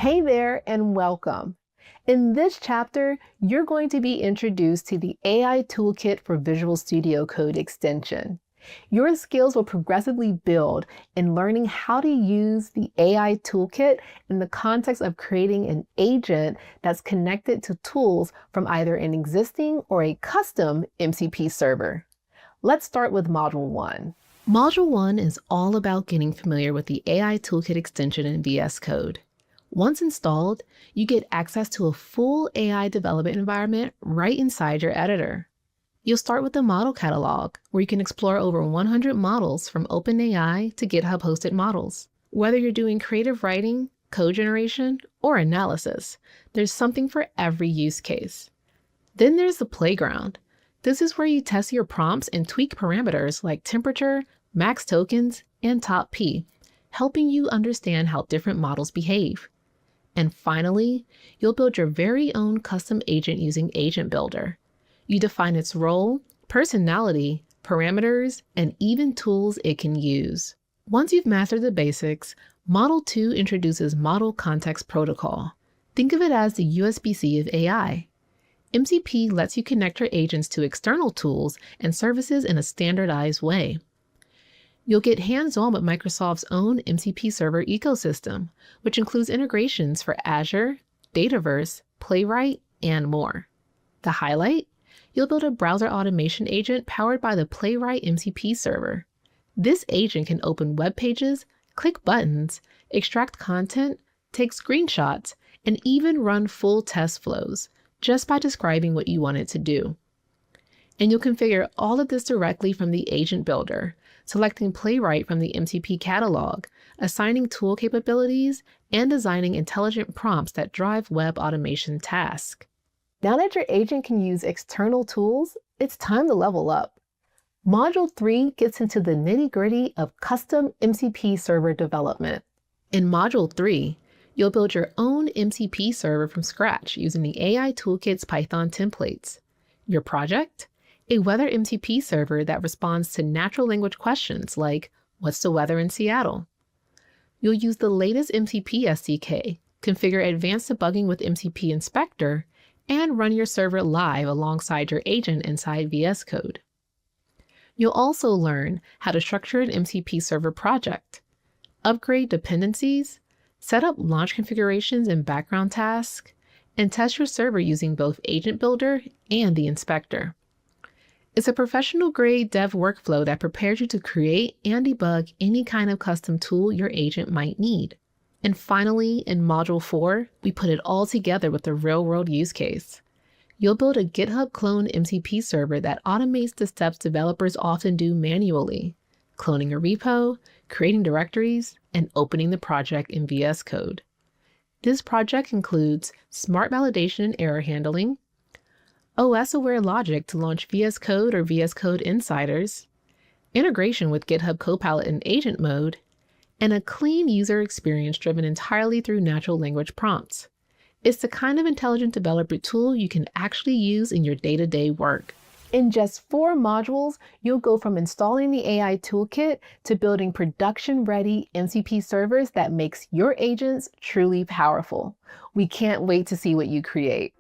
Hey there and welcome. In this chapter, you're going to be introduced to the AI Toolkit for Visual Studio Code extension. Your skills will progressively build in learning how to use the AI Toolkit in the context of creating an agent that's connected to tools from either an existing or a custom MCP server. Let's start with Module 1. Module 1 is all about getting familiar with the AI Toolkit extension in VS Code. Once installed, you get access to a full AI development environment right inside your editor. You'll start with the model catalog, where you can explore over 100 models from OpenAI to GitHub hosted models. Whether you're doing creative writing, code generation, or analysis, there's something for every use case. Then there's the playground. This is where you test your prompts and tweak parameters like temperature, max tokens, and top P, helping you understand how different models behave. And finally, you'll build your very own custom agent using Agent Builder. You define its role, personality, parameters, and even tools it can use. Once you've mastered the basics, Module 2 introduces Model Context Protocol. Think of it as the USB-C of AI. MCP lets you connect your agents to external tools and services in a standardized way. You'll get hands-on with Microsoft's own MCP server ecosystem, which includes integrations for Azure, Dataverse, Playwright, and more. The highlight? You'll build a browser automation agent powered by the Playwright MCP server. This agent can open web pages, click buttons, extract content, take screenshots, and even run full test flows just by describing what you want it to do. And you'll configure all of this directly from the Agent Builder, selecting Playwright from the MCP catalog, assigning tool capabilities, and designing intelligent prompts that drive web automation tasks. Now that your agent can use external tools, it's time to level up. Module 3 gets into the nitty-gritty of custom MCP server development. In Module 3, you'll build your own MCP server from scratch using the AI Toolkit's Python templates. Your project? A weather MCP server that responds to natural language questions like, what's the weather in Seattle? You'll use the latest MCP SDK, configure advanced debugging with MCP Inspector, and run your server live alongside your agent inside VS Code. You'll also learn how to structure an MCP server project, upgrade dependencies, set up launch configurations and background tasks, and test your server using both Agent Builder and the Inspector. It's a professional-grade dev workflow that prepares you to create and debug any kind of custom tool your agent might need. And finally, in Module 4, we put it all together with a real-world use case. You'll build a GitHub clone MCP server that automates the steps developers often do manually, cloning a repo, creating directories, and opening the project in VS Code. This project includes smart validation and error handling, OS-aware logic to launch VS Code or VS Code Insiders, integration with GitHub Copilot in agent mode, and a clean user experience driven entirely through natural language prompts. It's the kind of intelligent developer tool you can actually use in your day-to-day work. In just 4 modules, you'll go from installing the AI Toolkit to building production-ready MCP servers that makes your agents truly powerful. We can't wait to see what you create.